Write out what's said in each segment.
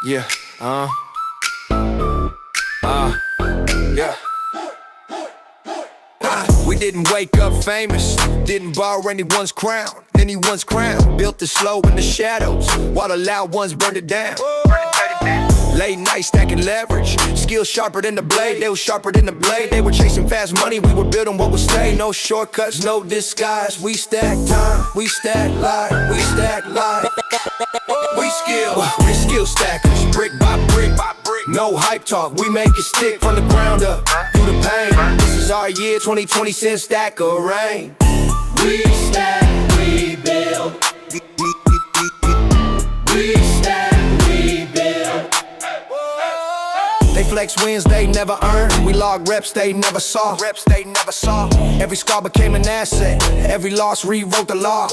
Yeah, yeah. We didn't wake up famous, didn't borrow anyone's crown, built it slow in the shadows, while the loud ones burned it down. Late night stacking leverage, skills sharper than the blade, they were sharper than the blade. They were chasing fast money, we were building what would stay. No shortcuts, no disguise, we stack time, we stack life, we stack life. We skill stackers, brick by brick, no hype talk, we make it stick from the ground up, through the pain. This is our year, 2020 cent stack of rain. We stack, we build. We stack, we build. They flex wins they never earned, we log reps they never saw. Every scar became an asset, every loss rewrote the law.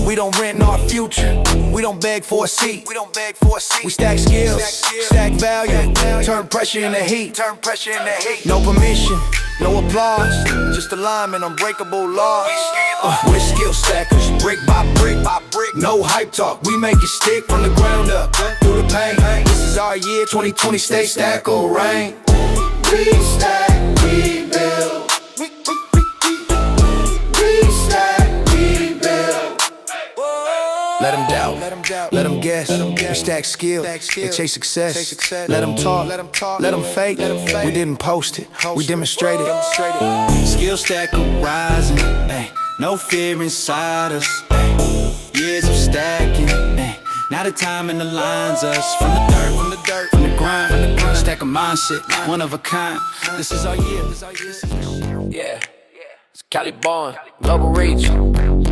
We don't rent our future, we don't beg for a seat. We stack skills, stack value, turn pressure into heat. No permission, no applause, just alignment, unbreakable laws. We're skill stackers, brick by brick, no hype talk, we make it stick from the ground up, through the pain. This is our year, 2020 stay stack or rain. We stack, we build. We stack, we build. Let them doubt, let them guess, we stack skill, they chase success. Let them talk, let them fake, we didn't post it, we demonstrated. Skill stack rising, ay, no fear inside us, ay, years of stacking, ay, now the time and the lines us. From the dirt, from the grind, stack a mindset, one of a kind. This is our year, Yeah, it's Cali born, global reach.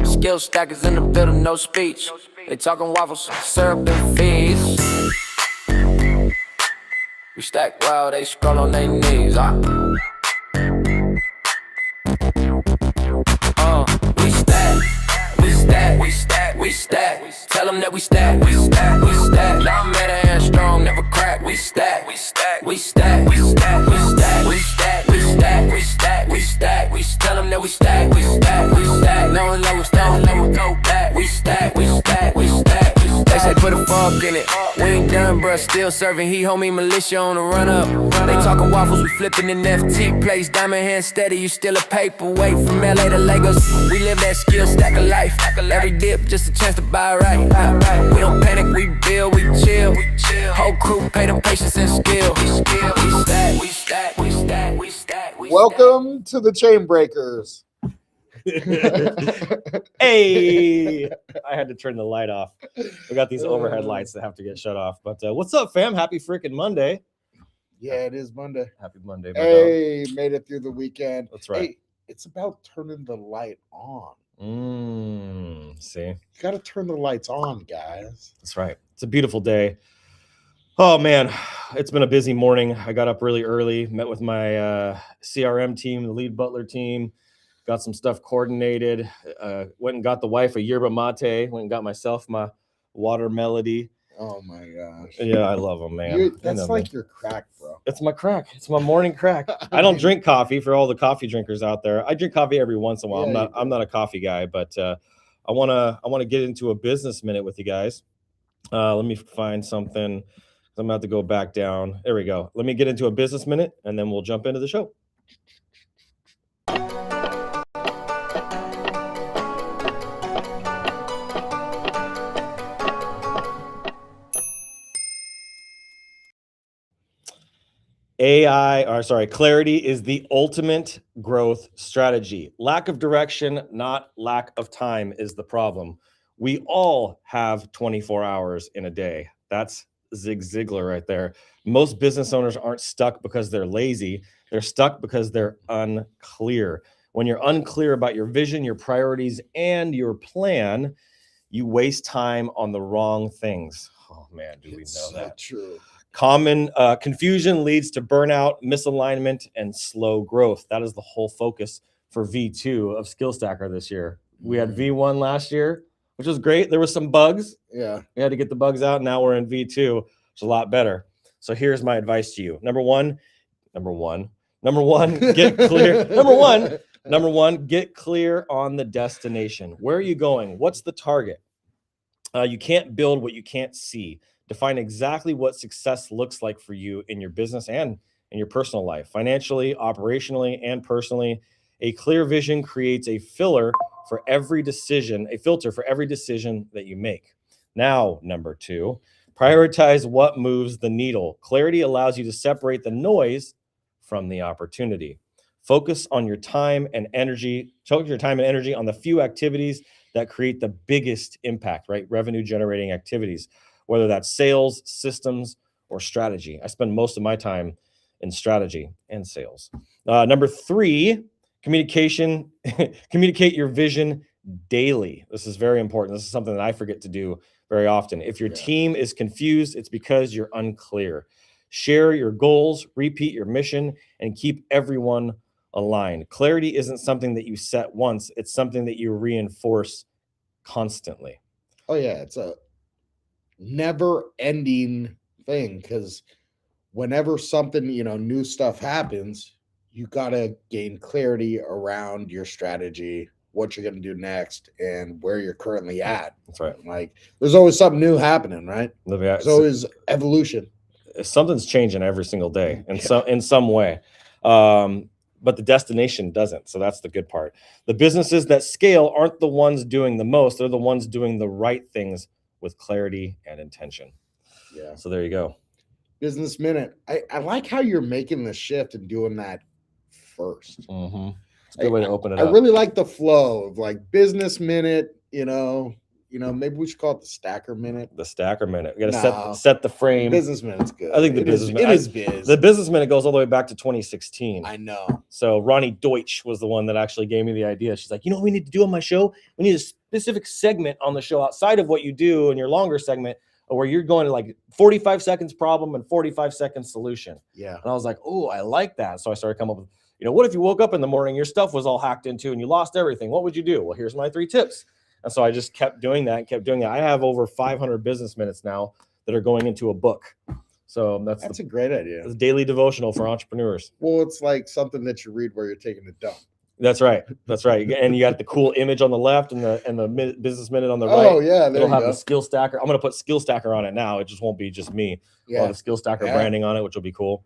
Skill stackers in the building, no speech. They talking waffles, syrup and fees. We stack while they scroll on their knees. We stack. Tell them that we stack. Now I'm mad and strong, never crack. We stack. Tell them that we stack. No one level, never go back. We stack. They say put a fuck in it. We ain't done, bruh, still serving. He homie militia on the run up. They talking waffles, we flipping in FT plays. Diamond hand steady, you still a paperweight. From LA to Lagos, we live that skill stack of life. Every dip, just a chance to buy right. We don't panic, we build, we chill. Whole crew, pay them patience and skill. We stack. Welcome to the Chain Breakers. Hey, I had to turn the light off. We got these overhead lights that have to get shut off. But what's up, fam? Happy freaking Monday. Yeah, it is Monday. Happy Monday. Hey, made it through the weekend. That's right. Hey, it's about turning the light on. See? You got to turn the lights on, guys. That's right. It's a beautiful day. Oh, man. It's been a busy morning. I got up really early, met with my CRM team, the lead butler team. Got some stuff coordinated. Went and got the wife a yerba mate. Went and got myself my water melody. Oh my gosh. Yeah, I love them, man. That's like your crack, bro. It's my crack. It's my morning crack. I don't drink coffee. For all the coffee drinkers out there, I drink coffee every once in a while. Yeah, I'm not a coffee guy, but I wanna get into a business minute with you guys. Let me find something. I'm about to go back down. There we go. Let me get into a business minute, and then we'll jump into the show. Clarity is the ultimate growth strategy. Lack of direction, not lack of time, is the problem. We all have 24 hours in a day. That's Zig Ziglar right there. Most business owners aren't stuck because they're lazy. They're stuck because they're unclear. When you're unclear about your vision, your priorities, and your plan, you waste time on the wrong things. Oh man, do we know that? True. Common confusion leads to burnout, misalignment, and slow growth. That is the whole focus for V2 of Skill Stacker this year. We had V1 last year, which was great. There were some bugs. Yeah. We had to get the bugs out. Now we're in V2. It's a lot better. So here's my advice to you. Number one, get clear. Number one, Number one, get clear on the destination. Where are you going? What's the target? You can't build what you can't see. Define exactly what success looks like for you in your business and in your personal life, financially, operationally, and personally. A clear vision creates a filter for every decision that you make. Now, number two, prioritize what moves the needle. Clarity allows you to separate the noise from the opportunity. Focus your time and energy on the few activities that create the biggest impact, right? Revenue generating activities, whether that's sales, systems, or strategy. I spend most of my time in strategy and sales. Number three, communication. Communicate your vision daily. This is very important. This is something that I forget to do very often. If your team is confused, it's because you're unclear. Share your goals, repeat your mission, and keep everyone aligned. Clarity isn't something that you set once. It's something that you reinforce constantly. Oh yeah, it's a never ending thing, because whenever something, new stuff happens, you got to gain clarity around your strategy, what you're going to do next, and where you're currently at. That's right. Like, there's always something new happening, right? There's always evolution. Something's changing every single day in some way. But the destination doesn't. So that's the good part. The businesses that scale aren't the ones doing the most. They're the ones doing the right things with clarity and intention. Yeah. So there you go. Business Minute. I like how you're making the shift and doing that first. Mm-hmm. It's a good way to open it up. I really like the flow of like Business Minute, maybe we should call it the Stacker Minute. The Stacker Minute. We got to set the frame. Business Minute's good. I think the Business Minute. The Business Minute goes all the way back to 2016. I know. So Ronnie Deutsch was the one that actually gave me the idea. She's like, what we need to do on my show? We need a specific segment on the show outside of what you do in your longer segment, where you're going to like 45 seconds problem and 45 seconds solution. Yeah. And I was like, oh, I like that. So I started coming up with, what if you woke up in the morning, your stuff was all hacked into and you lost everything? What would you do? Well, here's my 3 tips. And so I just kept doing that. I have over 500 business minutes now that are going into a book. So that's a great idea. It's a daily devotional for entrepreneurs. Well, it's like something that you read where you're taking a dump. That's right. And you got the cool image on the left and the business minute on the right. Oh yeah, it'll have the skill stacker. I'm going to put skill stacker on it now. It just won't be just me. Yeah, I'll have the skill stacker branding on it, which will be cool.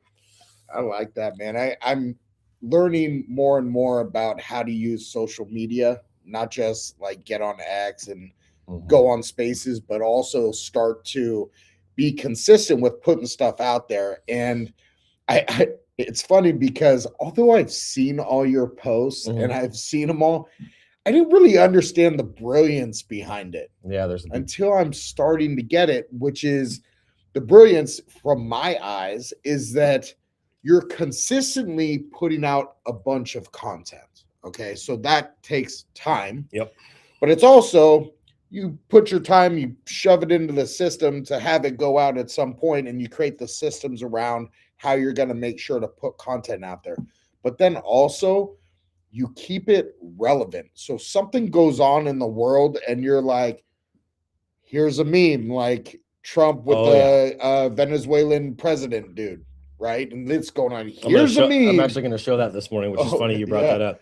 I like that, man. I'm learning more and more about how to use social media, not just like get on X and go on Spaces, but also start to be consistent with putting stuff out there. And I it's funny because although I've seen all your posts and I've seen them all, I didn't really understand the brilliance behind it. Yeah, until I'm starting to get it, which is the brilliance from my eyes is that you're consistently putting out a bunch of content. Okay, so that takes time. Yep. But it's also, you put your time, you shove it into the system to have it go out at some point, and you create the systems around how you're going to make sure to put content out there. But then also, you keep it relevant. So something goes on in the world, and you're like, here's a meme, like Trump with Venezuelan president dude, right? And it's going on. Here's a meme. I'm actually going to show that this morning, which is funny you brought that up.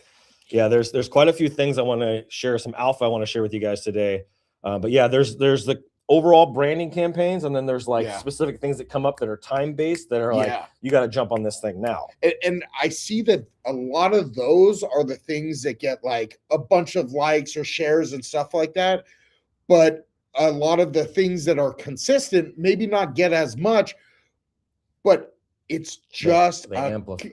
Yeah, there's quite a few things I want to share, some alpha I want to share with you guys today. But yeah, there's the overall branding campaigns, and then there's like specific things that come up that are time-based that are like, you got to jump on this thing now. And I see that a lot of those are the things that get like a bunch of likes or shares and stuff like that. But a lot of the things that are consistent maybe not get as much, but it's just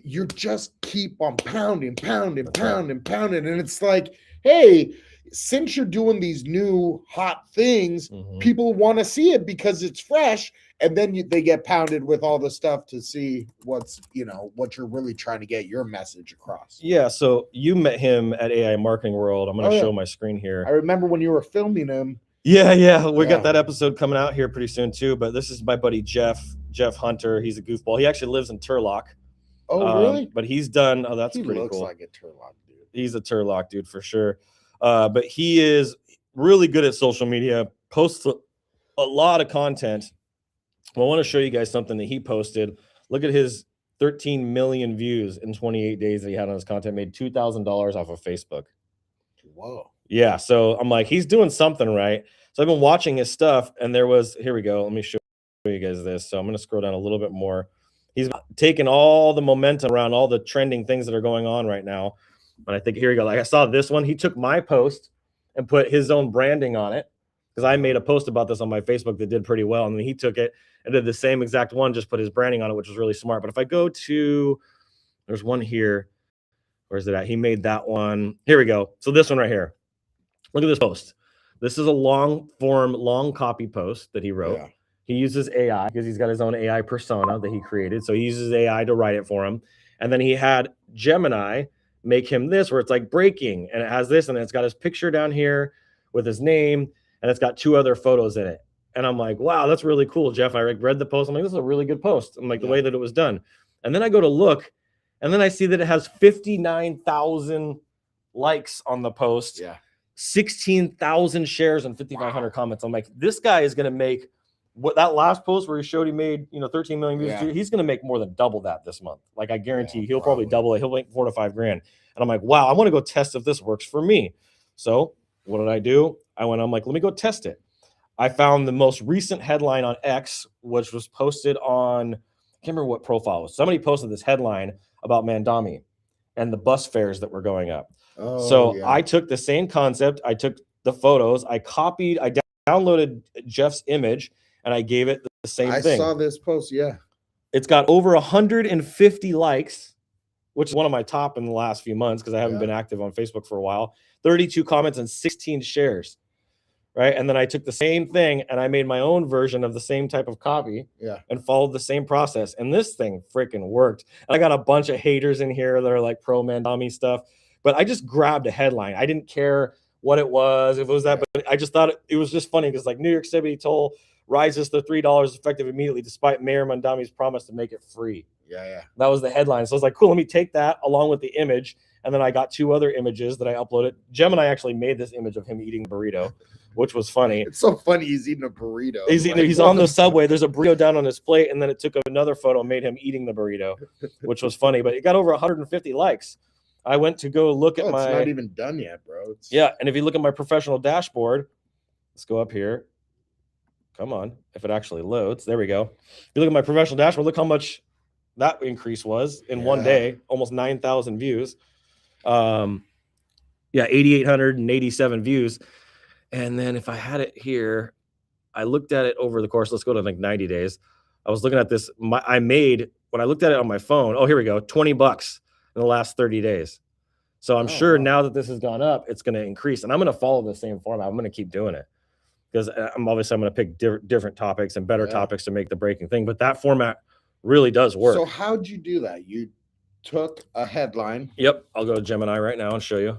you just keep on pounding. And it's like, hey, since you're doing these new hot things, people want to see it because it's fresh. And then they get pounded with all the stuff to see what you're really trying to get your message across. Yeah. So you met him at AI Marketing World. I'm going to show my screen here. I remember when you were filming him. Yeah. We got that episode coming out here pretty soon too. But this is my buddy Jeff Hunter. He's a goofball. He actually lives in Turlock. Oh, really? But he's done. Oh, that's he pretty looks cool. Like a Turlock dude. He's a Turlock dude for sure. But he is really good at social media. Posts a lot of content. Well, I want to show you guys something that he posted. Look at his 13 million views in 28 days that he had on his content, made $2,000 off of Facebook. Whoa. Yeah. So I'm like, he's doing something right. So I've been watching his stuff, and there was, here we go. Let me show you guys this. So I'm going to scroll down a little bit more. He's taken all the momentum around all the trending things that are going on right now. And I think, here we go. Like, I saw this one. He took my post and put his own branding on it, because I made a post about this on my Facebook that did pretty well. And then he took it and did the same exact one, just put his branding on it, which was really smart. But if I go to, there's one here. Where's it at? He made that one. Here we go. So this one right here. Look at this post. This is a long form, long copy post that he wrote. Yeah. He uses AI because he's got his own AI persona that he created. So he uses AI to write it for him. And then he had Gemini make him this, where it's like breaking, and it has this, and it's got his picture down here with his name, and it's got 2 other photos in it. And I'm like, wow, that's really cool, Jeff. I read the post. I'm like, this is a really good post. I'm like, the way that it was done. And then I go to look, and then I see that it has 59,000 likes on the post. Yeah. 16,000 shares and 5,500 comments. I'm like, this guy is going to make what that last post where he showed he made, 13 million views. Yeah. He's going to make more than double that this month. Like, I guarantee Yeah, he'll probably double it. He'll make 4 to 5 grand. And I'm like, wow, I want to go test if this works for me. So what did I do? I'm like, let me go test it. I found the most recent headline on X, which was posted on, I can't remember what profile it was. Somebody posted this headline about Mandami and the bus fares that were going up. Oh, So yeah. I took the same concept. I took the photos. I downloaded Jeff's image, and I gave it the same thing. I saw this post. Yeah. It's got over 150 likes, which is one of my top in the last few months because I haven't been active on Facebook for a while. 32 comments and 16 shares. Right. And then I took the same thing and I made my own version of the same type of copy and followed the same process. And this thing freaking worked. And I got a bunch of haters in here that are like pro Mandami stuff, but I just grabbed a headline. I didn't care what it was, if it was that, but I just thought it was just funny because, like, New York City toll rises to $3 effective immediately, despite Mayor Mandami's promise to make it free. Yeah. That was the headline. So I was like, cool, let me take that along with the image. And then I got 2 other images that I uploaded. Gemini actually made this image of him eating a burrito, which was funny. It's so funny. He's eating a burrito. He's on the subway. There's a burrito down on his plate. And then it took another photo and made him eating the burrito, which was funny. But it got over 150 likes. I went to go look at It's my... not even done yet, bro. Yeah. And if you look at my professional dashboard, let's go up here. Come on. If it actually loads. There we go. If you look at my professional dashboard, look how much that increase was in one day. Almost 9,000 views. 8,887 views. And then if I had it here, I looked at it over the course, let's go to like 90 days. I was looking at this. When I looked at it on my phone, oh, here we go, $20 in the last 30 days. So I'm sure now that this has gone up, it's going to increase. And I'm going to follow the same format. I'm going to keep doing it because I'm going to pick different topics and better topics to make the breaking thing. But that format really does work. So how'd you do that? You took a headline. Yep. I'll go to Gemini right now and show you.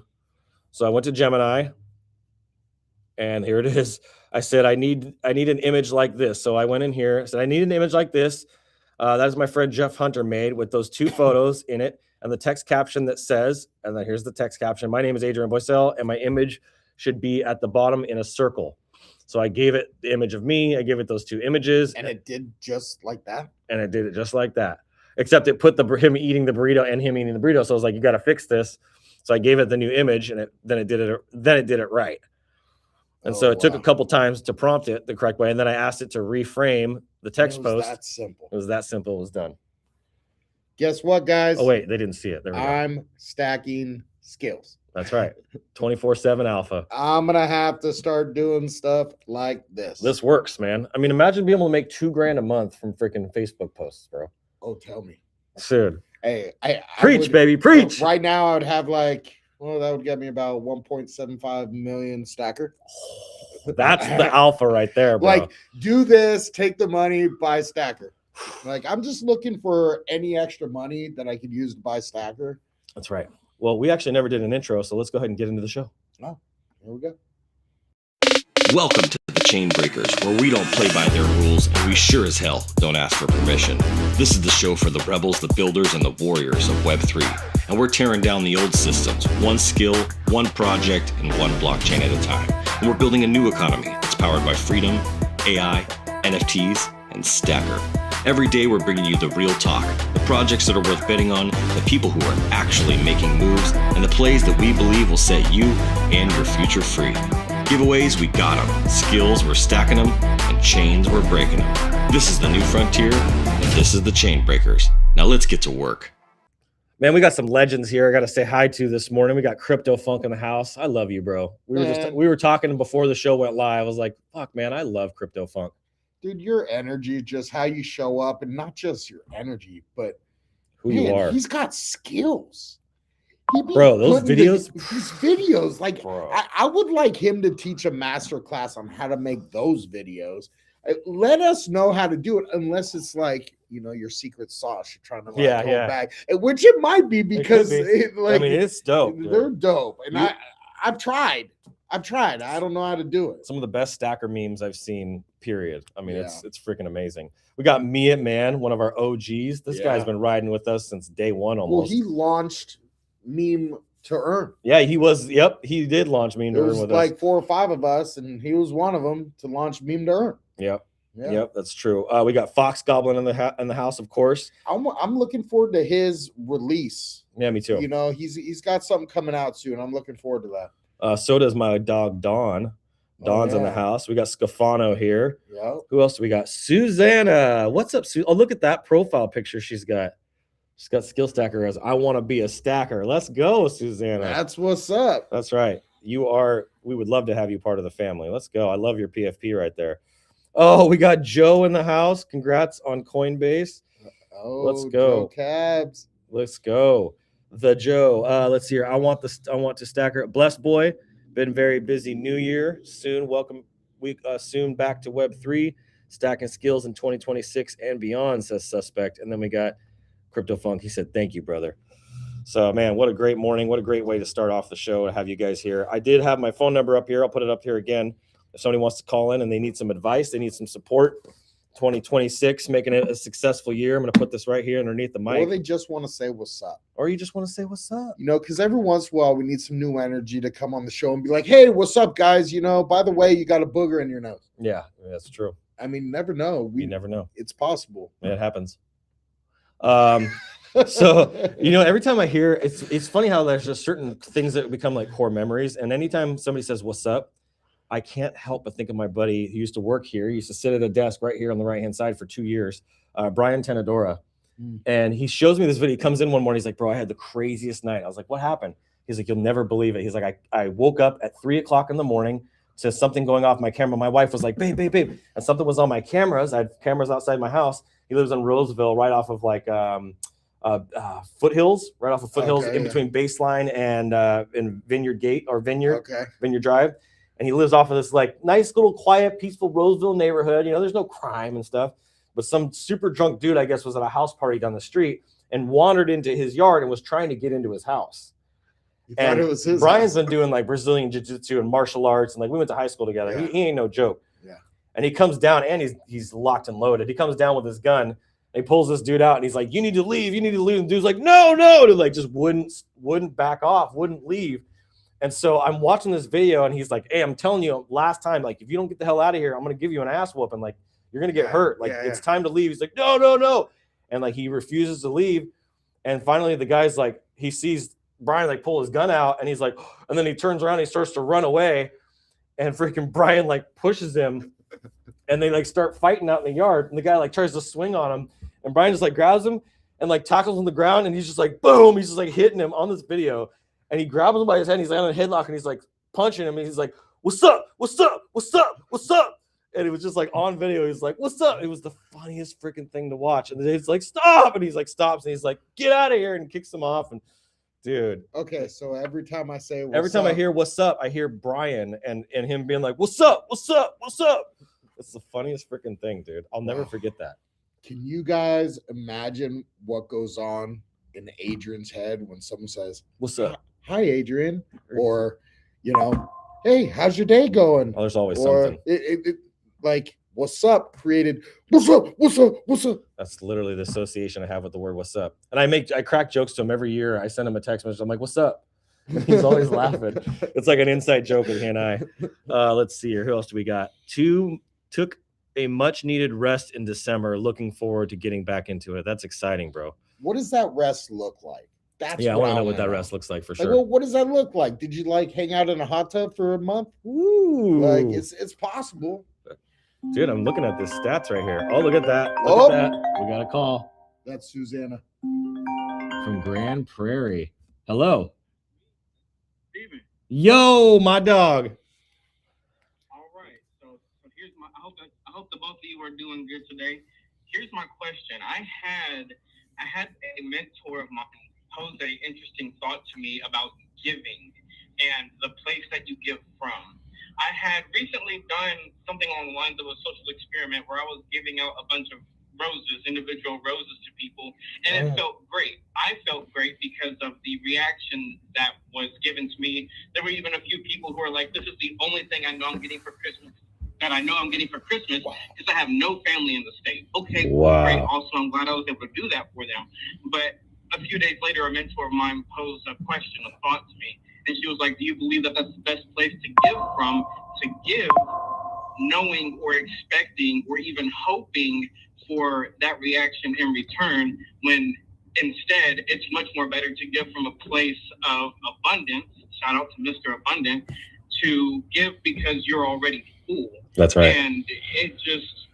So I went to Gemini and here it is. I said, I need an image like this. So I went in here. I said, I need an image like this. That is my friend Jeff Hunter made with those 2 photos in it and the text caption that says, and then here's the text caption. My name is Adrian Boissel and my image should be at the bottom in a circle. So I gave it the image of me. I gave it those 2 images. And it did just like that. And it did it just like that. Except it put him eating the burrito and him eating the burrito. So I was like, you got to fix this. So I gave it the new image, and then it did it right. And so it took a couple times to prompt it the correct way, and then I asked it to reframe the text post. That simple. It was that simple. It was done. Guess what, guys? Oh wait, they didn't see it. There we go. I'm stacking skills. That's right. 24/7 alpha. I'm gonna have to start doing stuff like this. This works, man. I mean, imagine being able to make $2 grand a month from freaking Facebook posts, bro. Oh, tell me. Dude. Hey, I preach, would, baby, preach. Right now, I would have that would get me about 1.75 million stacker. That's the alpha right there, bro. Like, do this, take the money, buy stacker. Like, I'm just looking for any extra money that I could use to buy stacker. That's right. Well, we actually never did an intro, so let's go ahead and get into the show. Oh, here we go. Welcome to the Chain Breakers, where we don't play by their rules and we sure as hell don't ask for permission. This is the show for the rebels, the builders, and the warriors of Web3. And we're tearing down the old systems, one skill, one project, and one blockchain at a time. And we're building a new economy that's powered by freedom, AI, NFTs, and Stacker. Every day we're bringing you the real talk, the projects that are worth betting on, the people who are actually making moves, and the plays that we believe will set you and your future free. Giveaways, we got them. Skills, we're stacking them. And chains, we're breaking them. This is the new frontier, and this is the Chain Breakers. Now let's get to work. Man, we got some legends here I got to say hi to this morning. We got Crypto Funk in the house. I love you, bro. We were talking before the show went live. I was like, fuck, man, I love Crypto Funk. Dude, your energy, just how you show up, and not just your energy, but who you are. He's got skills. Bro, those videos, these videos, like bro. I would like him to teach a master class on how to make those videos. Let us know how to do it, unless it's like, you know, your secret sauce you're trying to like go back, which it might be, because I mean, it's dope. They're dope, and I've tried. I don't know how to do it. Some of the best stacker memes I've seen, period. I mean, it's freaking amazing. We got Mia Man, one of our OGs. This guy's been riding with us since day one almost. Well, he launched Meme to Earn. Yeah, he was. Yep, he did launch Meme to Earn with us. Like 4 or 5 of us, and he was one of them to launch Meme to Earn. Yep, that's true. We got Fox Goblin in the house, of course. I'm looking forward to his release. Yeah, me too. You know, he's got something coming out soon. I'm looking forward to that. So does my dog Dawn. Dawn's in the house. We got Scafano here. Yep. Who else do we got? Susanna. What's up, Sue? Oh, look at that profile picture she's got. She's got Skill Stacker as I want to be a stacker. Let's go, Susanna. That's what's up. That's right. You are. We would love to have you part of the family. Let's go. I love your PFP right there. Oh, we got Joe in the house. Congrats on Coinbase. Oh, let's go. Joe Cabs. Let's go. The Joe. Let's see here. I want to stacker. Blessed boy. Been very busy New Year. Soon. Welcome week. Soon back to Web3. Stacking skills in 2026 and beyond, says Suspect. And then we got Crypto Funk. He said, thank you, brother. So, man, what a great morning. What a great way to start off the show to have you guys here. I did have my phone number up here. I'll put it up here again. If somebody wants to call in and they need some advice, they need some support, 2026, making it a successful year. I'm going to put this right here underneath the mic. Or they just want to say what's up. Or you just want to say what's up. You know, because every once in a while we need some new energy to come on the show and be like, hey, what's up, guys? You know, by the way, you got a booger in your nose. Yeah, that's true. I mean, never know. You never know. It's possible. It happens. So, you know, every time I hear, it's funny how there's just certain things that become like core memories. And anytime somebody says, what's up? I can't help but think of my buddy who used to work here. He used to sit at a desk right here on the right-hand side for 2 years, Brian Tenadora. And he shows me this video. He comes in one morning. He's like, bro, I had the craziest night. I was like, what happened? He's like, you'll never believe it. He's like, I woke up at 3 o'clock in the morning to something going off my camera. My wife was like, babe. And something was on my cameras. I had cameras outside my house. He lives in Roseville, right off of like Foothills, right off of Foothills, in between Baseline and Vineyard Gate or Vineyard Drive. And he lives off of this like nice little quiet, peaceful Roseville neighborhood. You know, there's no crime and stuff. But some super drunk dude, I guess, was at a house party down the street and wandered into his yard and was trying to get into his house. And it was his Brian's been doing like Brazilian jiu-jitsu and martial arts, and like we went to high school together. He ain't no joke. And he comes down, and he's locked and loaded. He comes down with his gun, and he pulls this dude out, and he's like, you need to leave. And the dude's like, no. Dude, like just wouldn't back off, wouldn't leave. And so I'm watching this video, and he's like, hey, I'm telling you, last time, like, if you don't get the hell out of here, I'm going to give you an ass whooping. Like, you're going to get hurt. Like, it's time to leave. He's like, no. And, like, he refuses to leave. And finally, the guy's like, he sees Brian, like, pull his gun out, and he's like, and then he turns around, and he starts to run away. And freaking Brian, like, pushes him, and they, like, start fighting out in the yard. And the guy, like, tries to swing on him. And Brian just, like, grabs him and, like, tackles him on the ground. And he's just like, boom. He's just, like, hitting him on this video. And he grabs him by his head, and he's like on a headlock, and he's like punching him, and he's like, what's up? And it was just like on video, he's like, what's up? It was the funniest freaking thing to watch. And then he's like, stop. And he's like, stops, and he's like, get out of here, and kicks him off. And dude. Okay, so every time I say I hear what's up, I hear Brian and him being like, what's up? It's the funniest freaking thing, dude. I'll never forget that. Can you guys imagine what goes on in Adrian's head when someone says, what's up? Hi, Adrian. Or, you know, hey, how's your day going? Oh, there's always something. Like, what's up created, what's up? That's literally the association I have with the word what's up. And I crack jokes to him every year. I send him a text message. I'm like, what's up? He's always laughing. It's like an inside joke with he and I. Let's see here. Who else do we got? Took a much needed rest in December. Looking forward to getting back into it. That's exciting, bro. What does that rest look like? That's Yeah, I what want to know what wanna that know. rest looks like for Like, sure. well, what does that look like? Did you like hang out in a hot tub for a month? Ooh, Like, it's possible. dude, I'm looking at the stats right here. Oh, look at that. Look Oh. at that. We got a call That's Susanna. from Grand Prairie. Hello. Steven. Yo, my dog. All right. So here's my. I hope the both of you are doing good today. Here's my question. I had a mentor of mine pose an interesting thought to me about giving and the place that you give from. I had recently done something along the lines of a social experiment where I was giving out a bunch of roses, individual roses to people, and it felt great. I felt great because of the reaction that was given to me. There were even a few people who were like, "This is the only thing I know I'm getting for Christmas. That I know I'm getting for Christmas because I have no family in the state." Okay, Wow. great. Also, I'm glad I was able to do that for them. But a few days later, a mentor of mine posed a question, a thought to me, and she was like, "Do you believe that that's the best place to give from? To give, knowing or expecting or even hoping for that reaction in return, when instead it's much more better to give from a place of abundance." Shout out to Mr. Abundant, to give because you're already full. That's right. And it just,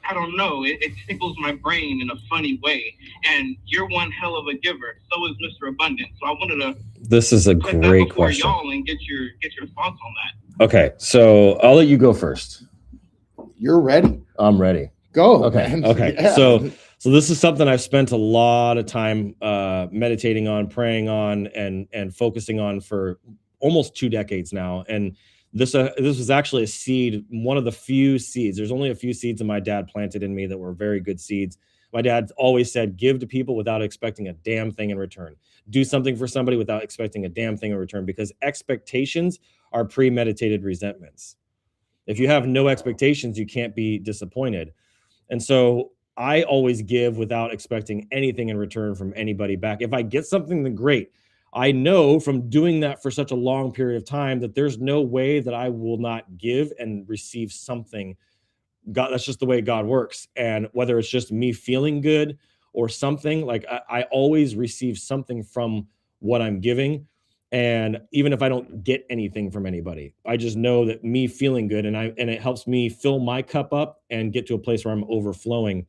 I don't know, it tickles my brain in a funny way. And you're one hell of a giver. So is Mr. Abundant. So I wanted to This is a put that great before question. y'all and get your thoughts on that. Okay, so I'll let you go first. You're ready. I'm ready. Go. Okay. Man. Okay. Yeah. So this is something I've spent a lot of time meditating on, praying on, and focusing on for almost 2 decades now. And this was actually a seed, one of the few seeds. There's only a few seeds that my dad planted in me that were very good seeds. My dad always said, give to people without expecting a damn thing in return. Do something for somebody without expecting a damn thing in return, because expectations are premeditated resentments. If you have no expectations, you can't be disappointed. And so I always give without expecting anything in return from anybody back. If I get something, then great. I know from doing that for such a long period of time that there's no way that I will not give and receive something. God, that's just the way God works. And whether it's just me feeling good or something, like I always receive something from what I'm giving. And even if I don't get anything from anybody, I just know that me feeling good and it helps me fill my cup up and get to a place where I'm overflowing.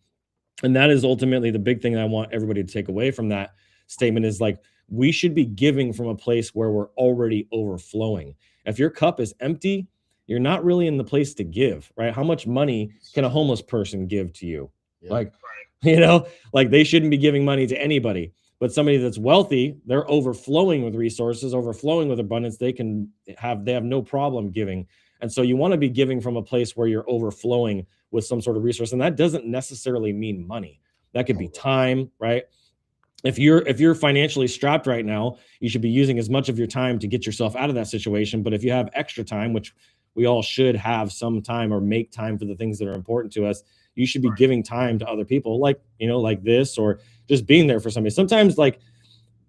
And that is ultimately the big thing that I want everybody to take away from that statement is like, we should be giving from a place where we're already overflowing. If your cup is empty, you're not really in the place to give, right? How much money can a homeless person give to you? Yeah. Like, you know, like they shouldn't be giving money to anybody. But somebody that's wealthy, they're overflowing with resources, overflowing with abundance. They have no problem giving. And so you want to be giving from a place where you're overflowing with some sort of resource. And that doesn't necessarily mean money. That could be time, right? If you're financially strapped right now, you should be using as much of your time to get yourself out of that situation. But if you have extra time, which we all should have some time or make time for the things that are important to us, you should be giving time to other people, like, you know, like this, or just being there for somebody. Sometimes, like,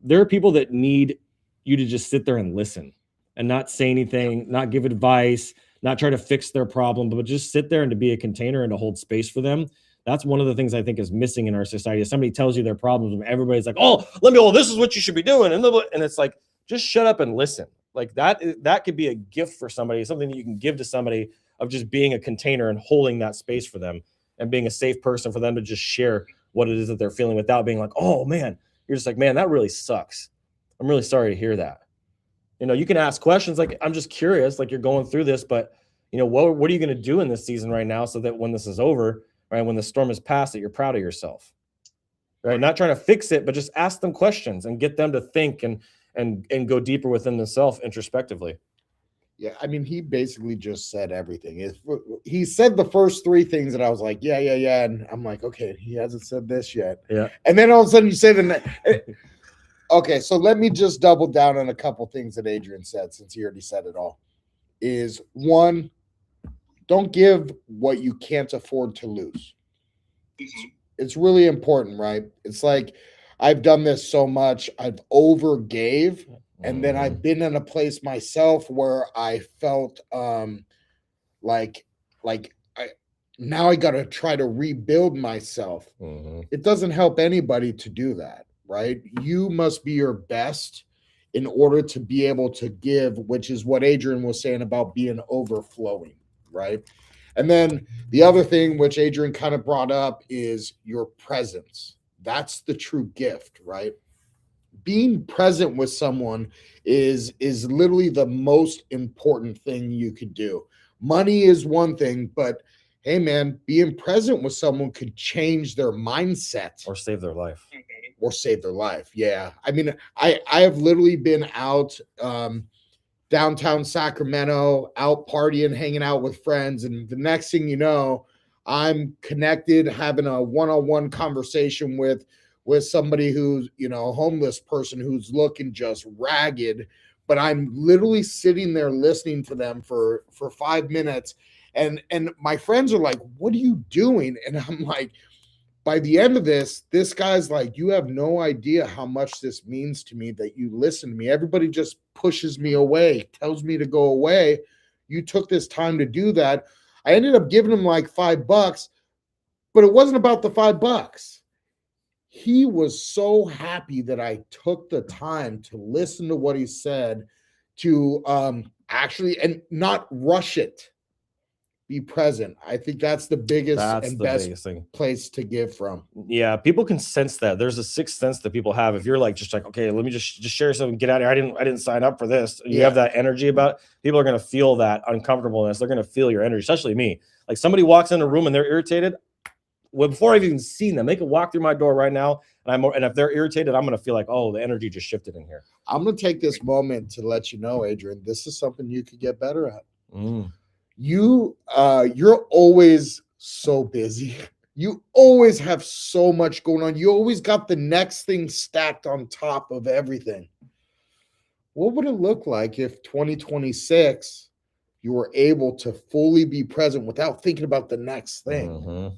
there are people that need you to just sit there and listen and not say anything, not give advice, not try to fix their problem, but just sit there and to be a container and to hold space for them. That's one of the things I think is missing in our society. If somebody tells you their problems and everybody's like, oh, this is what you should be doing. And it's like, just shut up and listen. Like that could be a gift for somebody, something that you can give to somebody, of just being a container and holding that space for them and being a safe person for them to just share what it is that they're feeling without being like, oh man, you're just like, man, that really sucks. I'm really sorry to hear that. You know, you can ask questions like, I'm just curious, like you're going through this, but you know, what are you going to do in this season right now so that when this is over, right, when the storm is past, that you're proud of yourself, right? Not trying to fix it, but just ask them questions and get them to think and go deeper within themselves introspectively. Yeah, I mean, he basically just said everything. He said the first 3 things that I was like, yeah. And I'm like, okay, he hasn't said this yet. Yeah. And then all of a sudden you say the next. Okay, so let me just double down on a couple things that Adrian said, since he already said it all. Is 1, don't give what you can't afford to lose. It's really important, right? It's like, I've done this so much. I've overgave. And then I've been in a place myself where I felt like now I got to try to rebuild myself. It doesn't help anybody to do that, right? You must be your best in order to be able to give, which is what Adrian was saying about being overflowing, right? And then the other thing, which Adrian kind of brought up, is your presence. That's the true gift, right? Being present with someone is literally the most important thing you could do. Money is one thing, but hey man, being present with someone could change their mindset Or save their life. or save their life. Yeah. I mean, I have literally been out downtown Sacramento, out partying, hanging out with friends, and the next thing you know, I'm connected, having a one-on-one conversation with somebody who's, you know, a homeless person who's looking just ragged, but I'm literally sitting there listening to them for 5 minutes, and my friends are like, "What are you doing?" And I'm like, by the end of this guy's like, "You have no idea how much this means to me that you listen to me. Everybody just pushes me away, tells me to go away. You took this time to do that." I ended up giving him like $5, but it wasn't about the $5. He was so happy that I took the time to listen to what he said, to actually, and not rush it. Be present. I think that's the biggest and best thing. place to give from. Yeah, people can sense that. There's a sixth sense that people have. If you're like, just like, okay, let me just share something, get out of here. I didn't sign up for this. You have that energy about it. People are going to feel that uncomfortableness. They're going to feel your energy, especially me. Like somebody walks in a room and they're irritated. Well, before I've even seen them, they can walk through my door right now, and if they're irritated, I'm going to feel like, oh, the energy just shifted in here. I'm going to take this moment to let you know, Adrian, this is something you could get better at. You're always so busy. You always have so much going on. You always got the next thing stacked on top of everything. What would it look like if 2026 you were able to fully be present without thinking about the next thing?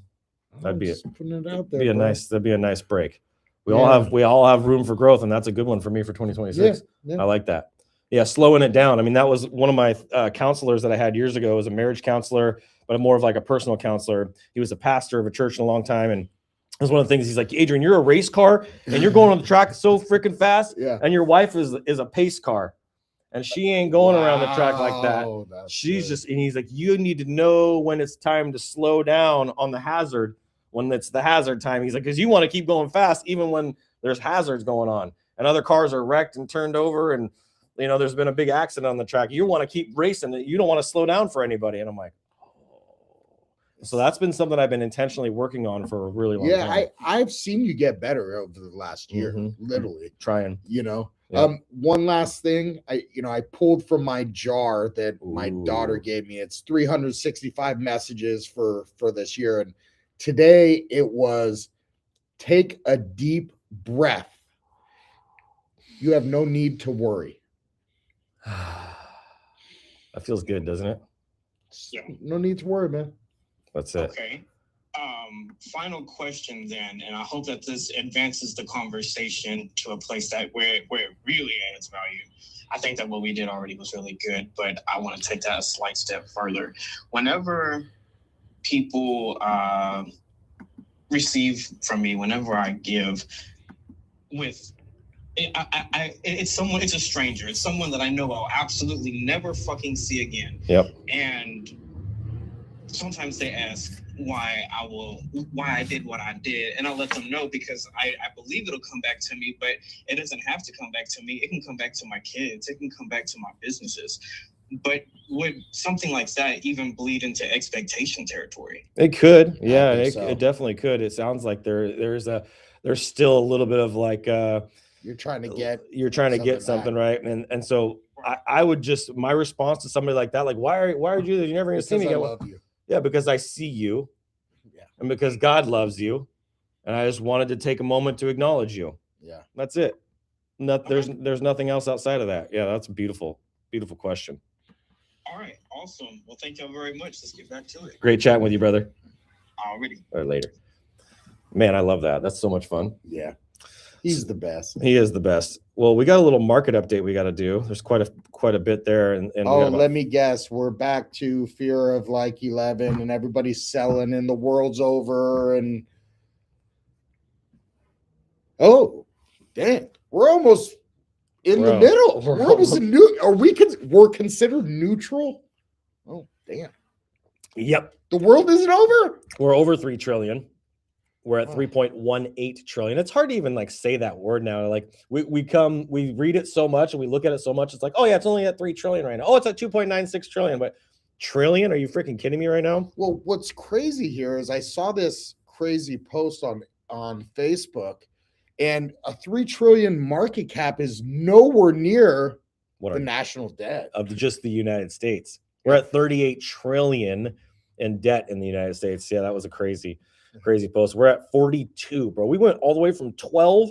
That'd be putting it out there. That'd be a nice break. We all have room for growth, and that's a good one for me for 2026. I like that. Yeah, slowing it down. I mean, that was one of my counselors that I had years ago. Was a marriage counselor, but more of like a personal counselor. He was a pastor of a church in a long time, and it was one of the things. He's like, "Adrian, you're a race car, and you're going on the track so freaking fast, and your wife is a pace car, and she ain't going around the track like that. She's just." And he's like, "You need to know when it's time to slow down on the hazard, when it's the hazard time." He's like, "Because you want to keep going fast, even when there's hazards going on, and other cars are wrecked and turned over, and you know, there's been a big accident on the track. You want to keep racing. You don't want to slow down for anybody." And I'm like, oh. So that's been something I've been intentionally working on for a really long time. Yeah, I've seen you get better over the last year, literally. Trying. You know, one last thing, I pulled from my jar that my daughter gave me. It's 365 messages for this year. And today it was, take a deep breath. You have no need to worry. That feels good, doesn't it? Yeah. No need to worry, man. That's it. Okay. Final question then, and I hope that this advances the conversation to a place where it really adds value. I think that what we did already was really good, but I want to take that a slight step further. Whenever people receive from me, whenever I give with it's a stranger. It's someone that I know I'll absolutely never fucking see again. Yep. And sometimes they ask why I did what I did, and I'll let them know because I believe it'll come back to me, but it doesn't have to come back to me. It can come back to my kids. It can come back to my businesses. But would something like that even bleed into expectation territory? It could. Yeah, it definitely could. It sounds like there's still a little bit of like you're trying to get something right, and so I would just, my response to somebody like that, like, why are you there? You're never gonna see me again. I love you. Yeah, because I see you, and because God loves you, and I just wanted to take a moment to acknowledge you. Yeah, that's it. There's nothing else outside of that. Yeah, that's a beautiful question. All right, awesome. Well, thank you very much. Let's get back to it. Great chatting with you, brother. Already. Or later. Man, I love that. That's so much fun. Yeah. He's the best. He is the best. Well, we got a little market update we got to do. There's quite a bit there. And we Oh, got about- let me guess. We're back to fear of like 11 and everybody's selling and the world's over. And oh, damn. We're almost in the We're middle. we're We're almost in new. We're considered neutral? Oh, damn. Yep. The world isn't over? We're over 3 trillion. We're at Wow. 3.18 trillion. It's hard to even like say that word now. Like we read it so much and we look at it so much. It's like, oh yeah, it's only at 3 trillion right now. Oh, it's at 2.96 trillion. But trillion? Are you freaking kidding me right now? Well, what's crazy here is I saw this crazy post on Facebook, and a 3 trillion market cap is nowhere near What the are national debt. of just the United States? We're at 38 trillion in debt in the United States. Yeah, that was a crazy post. We're at 42, bro. We went all the way from 12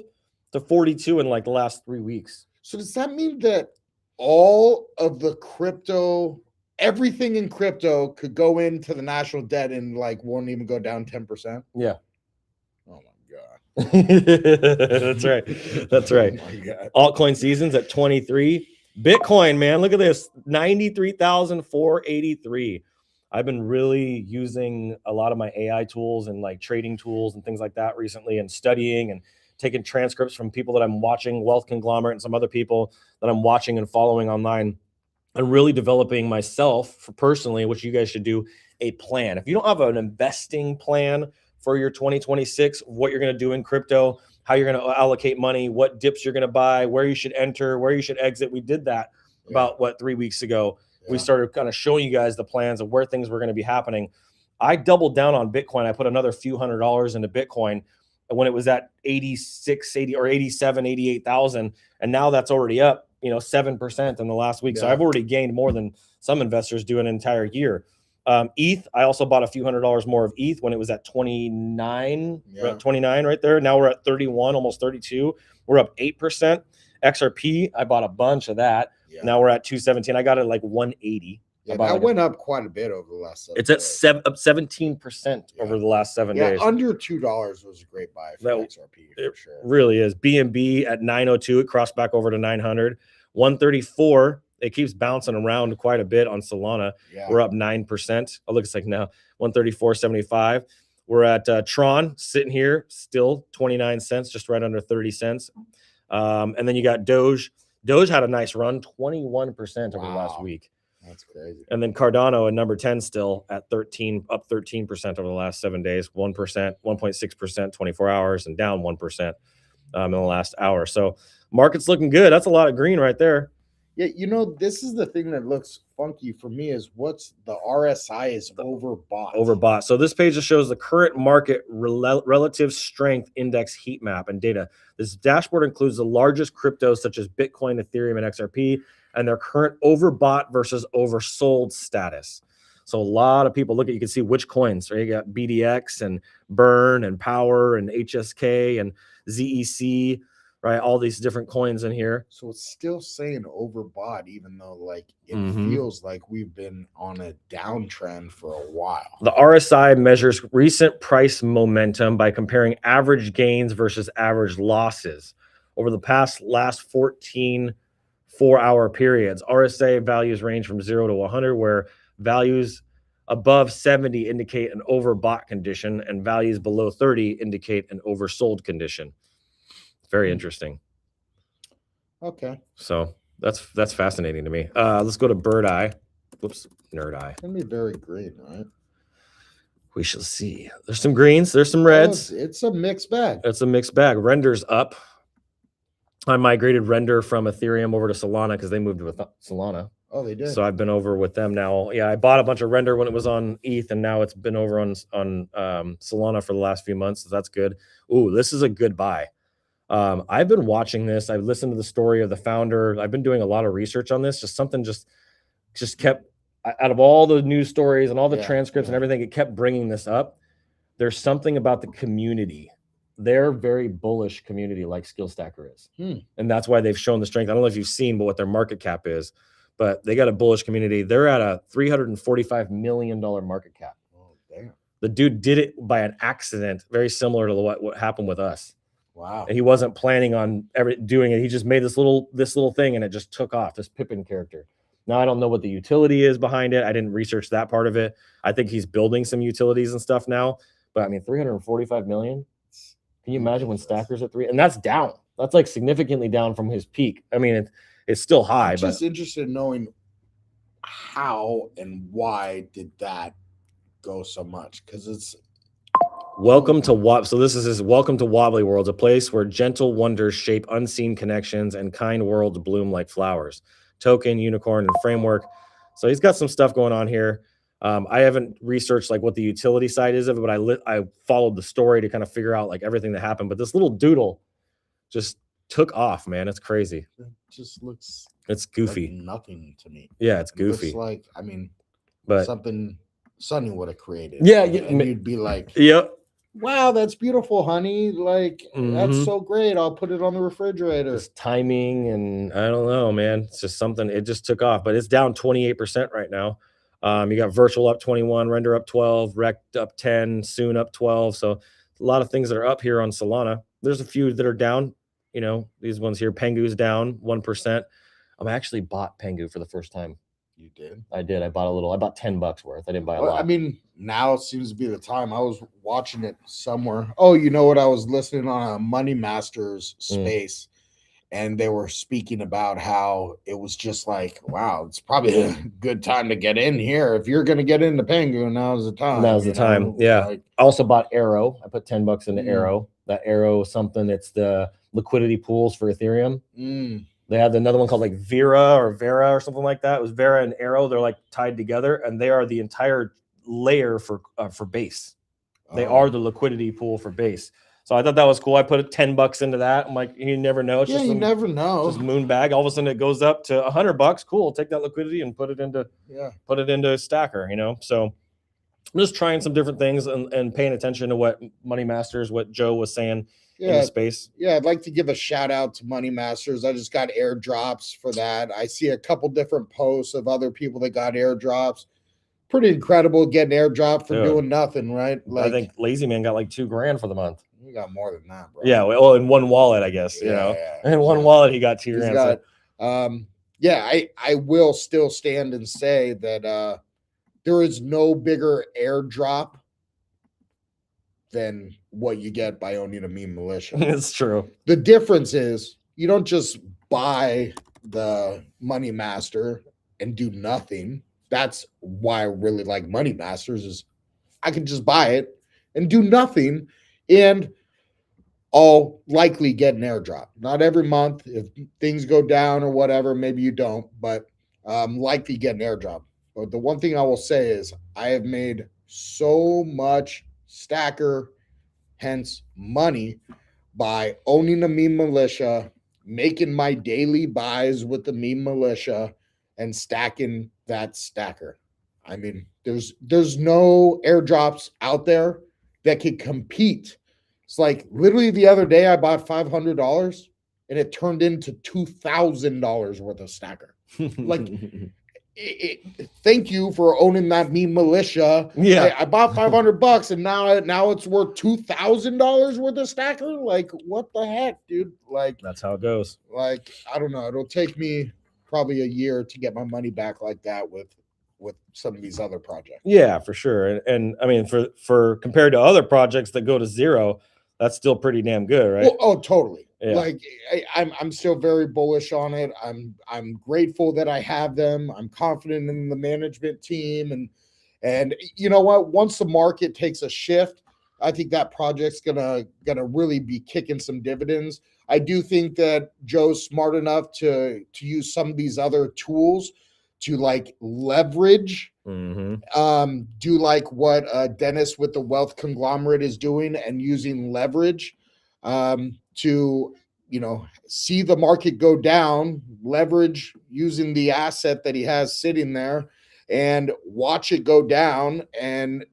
to 42 in like the last 3 weeks. So does that mean that all of the crypto, everything in crypto could go into the national debt and like won't even go down 10%? Yeah. Oh my God. That's right. That's right. Oh my God. Altcoin season's at 23. Bitcoin, man, look at this, 93,483. I've been really using a lot of my AI tools and like trading tools and things like that recently, and studying and taking transcripts from people that I'm watching, Wealth Conglomerate, and some other people that I'm watching and following online, and really developing myself for personally, which you guys should do, a plan. If you don't have an investing plan for your 2026, what you're going to do in crypto, how you're going to allocate money, what dips you're going to buy, where you should enter, where you should exit. We did that about 3 weeks ago. We started kind of showing you guys the plans of where things were going to be happening. I doubled down on Bitcoin. I put another few $100s into Bitcoin when it was at 86, 80 or 87, 88,000. And now that's already up, 7% in the last week. So I've already gained more than some investors do an entire year. ETH, I also bought a few $100s more of ETH when it was at 29, we're at 29 right there. Now we're at 31, almost 32. We're up 8%. XRP, I bought a bunch of that. Now we're at 217. I got it at like 180. Yeah, that went up quite a bit over the last 7 It's at days. up 17% over the last 7 days. Under $2 was a great buy for XRP for sure. Really is. BNB at 902. It crossed back over to 900. 134. It keeps bouncing around quite a bit on Solana. Yeah. We're up 9%. Oh, look, it's like now 134.75. We're at Tron sitting here still 29 cents, just right under 30 cents. And then you got Doge. Doge had a nice run, 21% over the last week. That's crazy. And then Cardano at number 10 still at 13, up 13% over the last 7 days, 1%, 1.6%, 24 hours, and down 1% in the last hour. So market's looking good. That's a lot of green right there. Yeah, this is the thing that looks funky for me is what's the RSI is overbought. So this page just shows the current market relative strength index heat map and data. This dashboard includes the largest cryptos such as Bitcoin, Ethereum, and XRP, and their current overbought versus oversold status. So a lot of people you can see which coins, right? You got BDX and Burn and Power and HSK and ZEC, right? All these different coins in here. So it's still saying overbought, even though like it feels like we've been on a downtrend for a while. The RSI measures recent price momentum by comparing average gains versus average losses over the last 14 4-hour periods. RSI values range from 0 to 100, where values above 70 indicate an overbought condition and values below 30 indicate an oversold condition. Very interesting. Okay. So that's fascinating to me. Let's go to Bird Eye. Whoops, Nerd Eye. It's gonna be very green, right? We shall see. There's some greens. There's some reds. It's a mixed bag. It's a mixed bag. Render's up. I migrated Render from Ethereum over to Solana because they moved with Solana. Oh, they did. So I've been over with them now. Yeah, I bought a bunch of Render when it was on ETH, and now it's been over on Solana for the last few months. So that's good. Ooh, this is a good buy. I've been watching this. I've listened to the story of the founder. I've been doing a lot of research on this. Just something just kept out of all the news stories and all the transcripts and everything. It kept bringing this up. There's something about the community. They're very bullish community, like SkillStacker is, and that's why they've shown the strength. I don't know if you've seen, but what their market cap is, but they got a bullish community. They're at a $345 million market cap. Oh, damn. The dude did it by an accident, very similar to what happened with us. Wow. And he wasn't planning on ever doing it. He just made this little thing, and it just took off. This Pippin character. Now I don't know what the utility is behind it. I didn't research that part of it. I think he's building some utilities and stuff now. But I mean, 345 million. Can you imagine when Stacker's at 3? And that's down. That's like significantly down from his peak. I mean, it's still high. I'm just but interested in knowing how and why did that go so much? Because it's welcome to Wob. So this is his Welcome to Wobbly Worlds, a place where gentle wonders shape unseen connections and kind worlds bloom like flowers. Token, unicorn, and framework. So he's got some stuff going on here. I haven't researched like what the utility side is of it, but I followed the story to kind of figure out like everything that happened. But this little doodle just took off, man. It's crazy. it just looks It's goofy. like nothing to me. Yeah, it's It looks goofy. like, I mean, But something Sonny would have created. Yeah, and you'd be like, yep. wow, that's beautiful, honey. Like, that's Mhm. so great. I'll put it on the refrigerator. Just timing, and I don't know, man. It's just something. It just took off, but it's down 28% right now. You got virtual up 21, render up 12, rect up 10, soon up 12. So a lot of things that are up here on Solana. There's a few that are down. You know, these ones here. Pengu's down 1%. I actually bought Pengu for the first time. You did? I did. I bought $10 worth. I didn't buy a Well, lot. I mean, now seems to be the time. I was watching it somewhere. Oh, you know what? I was listening on a Money Masters space, and they were speaking about how it was just like, wow, it's probably a good time to get in here. If you're going to get into Pengu, now's the time. Now's the you time. know? Yeah. Like, I also bought Arrow. I put $10 into Mm. Arrow. That Arrow is something. It's the liquidity pools for Ethereum. mm, They had another one called like Vera or something like that. It was Vera and Arrow. They're like tied together, and they are the entire layer for base. They oh. are the liquidity pool for base. So I thought that was cool. I put $10 into that. I'm like, you never know. It's Yeah, just you some- never know. just moon bag. All of a sudden it goes up to $100. Cool. Take that liquidity and put it into a stacker, you know? So I'm just trying some different things and paying attention to what Money Masters, what Joe was saying in the space. Yeah, I'd like to give a shout out to Money Masters. I just got airdrops for that. I see a couple different posts of other people that got airdrops. Pretty incredible getting airdrop for Dude. doing nothing, right? I think Lazy Man got like $2,000 for the month. we got more than that, bro. Yeah. Well, in one wallet, I guess, you know, in one wallet, he got He's $2,000. got, yeah, I will still stand and say that there is no bigger airdrop than what you get by owning a meme militia. It's true. The difference is you don't just buy the Money Master and do nothing. That's why I really like Money Masters is I can just buy it and do nothing, and I'll likely get an airdrop. Not every month. If things go down or whatever, maybe you don't, but likely get an airdrop. But the one thing I will say is I have made so much stacker, hence money, by owning a meme militia, making my daily buys with the meme militia, and stacking that stacker. I mean, there's no airdrops out there that could compete. It's like literally the other day I bought $500 and it turned into $2,000 worth of stacker. Like, thank you for owning that meme militia. Yeah. I bought $500 and now it's worth $2,000 worth of stacker. Like, what the heck, dude? Like, That's how it goes. like I don't know. It'll take me probably a year to get my money back like that with some of these other projects. Yeah, for sure. And I mean, for compared to other projects that go to zero, that's still pretty damn good, right? Well, oh, totally. Yeah. Like I'm still very bullish on it. I'm grateful that I have them. I'm confident in the management team, and you know what? Once the market takes a shift, I think that project's gonna really be kicking some dividends. I do think that Joe's smart enough to use some of these other tools to like leverage, do like what Dennis with the wealth conglomerate is doing and using leverage to, you know, see the market go down, leverage using the asset that he has sitting there and watch it go down and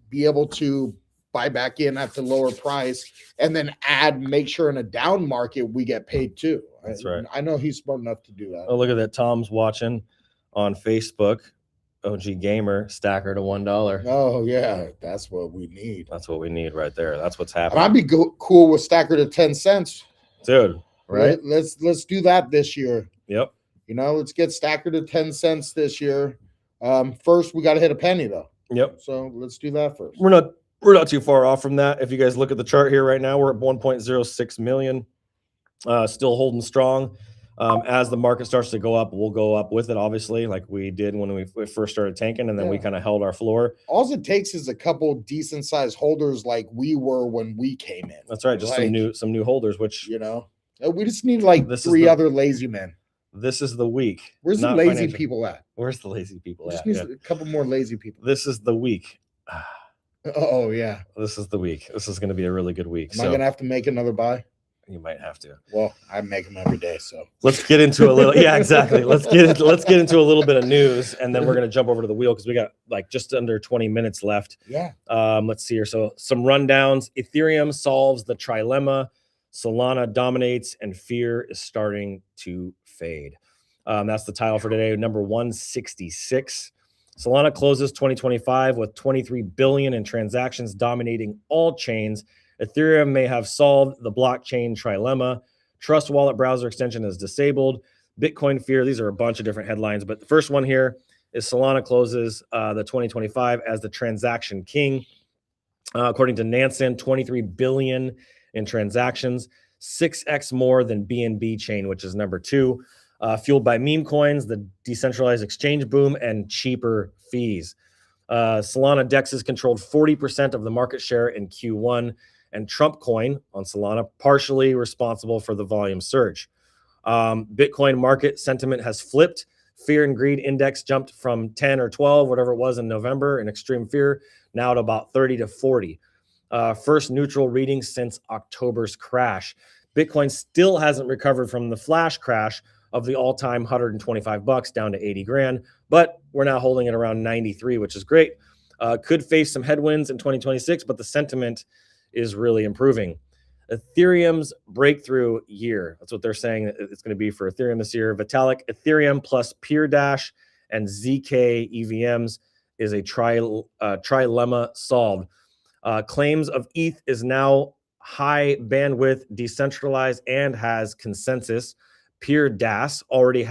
be able to buy back in at the lower price and then make sure in a down market we get paid too. That's right. I know he's smart enough to do that. Oh, look at that. Tom's watching on Facebook. OG gamer stacker to $1. Oh yeah, that's what we need. That's what we need right there. That's what's And happening, I'd be cool with stacker to 10 cents. dude. Right? Let's do that this year. Yep. You know, let's get stacker to 10 cents this year. First we got to hit a penny though. Yep. So let's do that first. We're not too far off from that. If you guys look at the chart here right now, we're at 1.06 million, still holding strong. As the market starts to go up, we'll go up with it, obviously, like we did when we first started tanking, and then we kind of held our floor. All it takes is a couple decent sized holders like we were when we came in. That's right, just some new holders, which you know, we just need like three other lazy men. This is the week. Where's the lazy people at? Where's the lazy people at? Just need a couple more lazy people. This is the week. Oh yeah, this is the week. This is going to be a really good week. Am I gonna have to make another buy? You might have to. Well, I make them every day, so let's get into a little. Yeah, exactly. Let's get into a little bit of news, and then we're gonna jump over to the wheel because we got like just under 20 minutes left. Yeah. Let's see here. So some rundowns. Ethereum solves the trilemma. Solana dominates, and fear is starting to fade. That's the title for today. Number 166. Solana closes 2025 with 23 billion in transactions dominating all chains. Ethereum may have solved the blockchain trilemma. Trust wallet browser extension is disabled. Bitcoin fear. These are a bunch of different headlines, but the first one here is Solana closes the 2025 as the transaction king. According to Nansen, 23 billion in transactions, 6x more than BNB chain, which is number 2. Fueled by meme coins, the decentralized exchange boom, and cheaper fees. Solana dexes controlled 40% of the market share in Q1, and Trump coin on Solana partially responsible for the volume surge. Bitcoin market sentiment has flipped. Fear and greed index jumped from 10 or 12, whatever it was in November in extreme fear, now to about 30 to 40. First neutral reading since October's crash. Bitcoin still hasn't recovered from the flash crash of the all-time $125 down to 80 grand, but we're now holding it around 93, which is great. Could face some headwinds in 2026, but the sentiment is really improving. Ethereum's breakthrough year. That's what they're saying it's going to be for Ethereum this year. Vitalik Ethereum plus Peer Dash and ZK EVMs is a trilemma solved. Claims of ETH is now high bandwidth, decentralized, and has consensus. Peer Dash already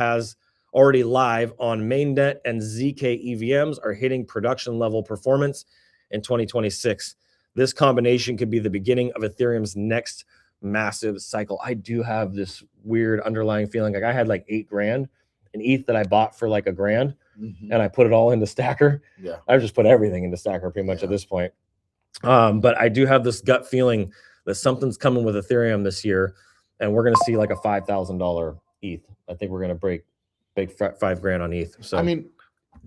live on mainnet, and ZK EVMs are hitting production level performance in 2026. This combination could be the beginning of Ethereum's next massive cycle. I do have this weird underlying feeling like I had like 8 grand in ETH that I bought for like $1,000, and I put it all into Stacker. Yeah, I've just put everything into Stacker pretty much at this point. But I do have this gut feeling that something's coming with Ethereum this year, and we're going to see like a $5,000 ETH. I think we're going to break $5 grand on ETH. So I mean,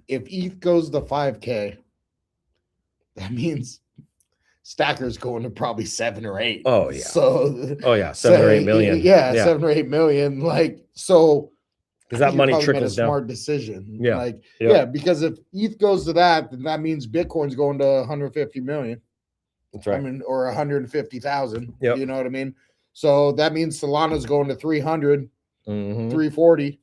if ETH goes to 5K, that means Stacker's going to probably 7 or 8. Oh yeah. So 7 or 8 million. Yeah, 7 or 8 million. Like, so because that money trickles down. Smart decision. Yeah. Like, yeah, because if ETH goes to that, then that means Bitcoin's going to 150 million. That's right. I mean, or 150,000. Yep. You know what I mean? So that means Solana's going to 300, 340,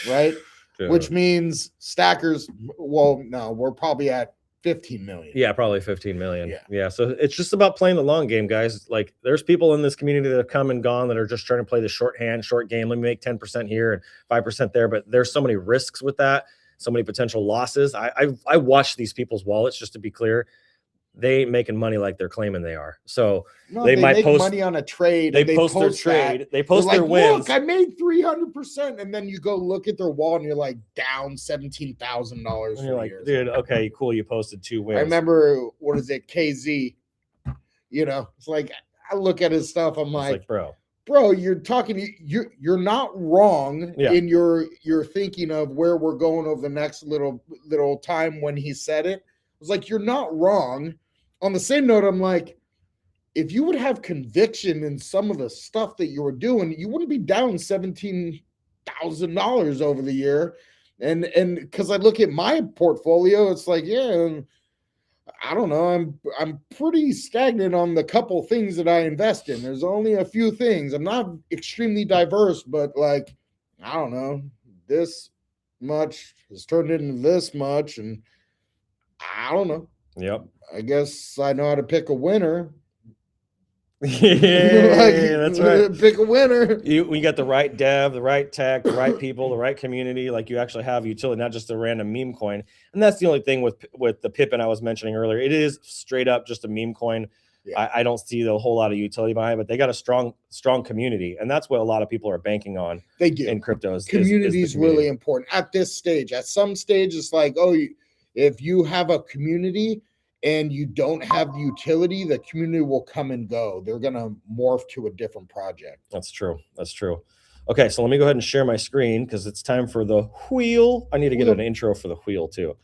right? Yeah. Which means Stackers, well, no, we're probably at 15 million. Yeah, probably 15 million. Yeah. Yeah. So it's just about playing the long game, guys. Like there's people in this community that have come and gone that are just trying to play the short game. Let me make 10% here and 5% there. But there's so many risks with that, so many potential losses. I watch these people's wallets, just to be clear. They ain't making money like they're claiming they are. So No, they might make post money on a trade. They and post their trade. They post They're their like, wins. Look, I made 300%, and then you go look at their wall, and you're like down $17,000. And you're like, dude, okay, cool. You posted 2 wins. I remember, what is it, KZ? You know, it's like I look at his stuff. I'm It's like, bro, you're talking. You're not wrong in your thinking of where we're going over the next little time when he said it. I was like, you're not wrong. On the same note, I'm like, if you would have conviction in some of the stuff that you were doing, you wouldn't be down $17,000 over the year. And because I look at my portfolio, it's like, yeah, I don't know. I'm pretty stagnant on the couple things that I invest in. There's only a few things. I'm not extremely diverse, but like, I don't know, this much has turned into this much, and I don't know. Yep. I guess I know how to pick a winner. Yeah, that's right. Pick a winner. We got the right dev, the right tech, the right people, the right community. Like you actually have utility, not just a random meme coin. And that's the only thing with the Pippin I was mentioning earlier. It is straight up just a meme coin. Yeah. I don't see the whole lot of utility behind it, but they got a strong community, and that's what a lot of people are banking on. They do. In cryptos. Community is is really important at this stage. At some stage, it's like, oh, if you have a community and you don't have the utility, the community will come and go. They're gonna morph to a different project. That's true. That's true. Okay, so let me go ahead and share my screen because it's time for the wheel. I need to get an intro for the wheel too.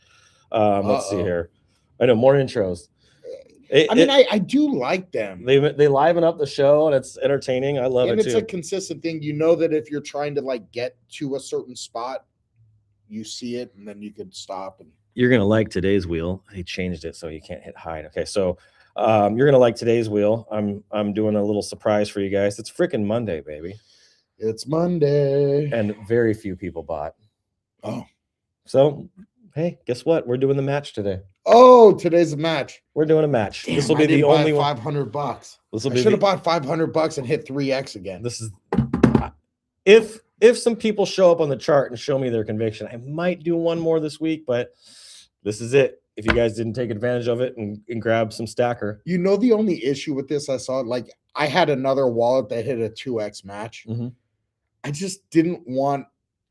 Let's see here. I know more intros. I do like them. They liven up the show and it's entertaining. I love it too. It's a consistent thing. You know that if you're trying to like get to a certain spot, you see it and then you could stop. And you're gonna like today's wheel. He changed it so you can't hit hide. Okay, so you're gonna like today's wheel. I'm doing a little surprise for you guys. It's freaking Monday, baby. It's Monday, and very few people bought. Oh, so hey, guess what? We're doing the match today. Oh, today's a match. We're doing a match. Damn, this will be the only one. $500. This will I be. Should have bought $500 and hit 3x again. This is if some people show up on the chart and show me their conviction, I might do one more this week, but this is it. If you guys didn't take advantage of it and grab some stacker. You know, the only issue with this, I saw, like, I had another wallet that hit a 2x match. Mm-hmm. I just didn't want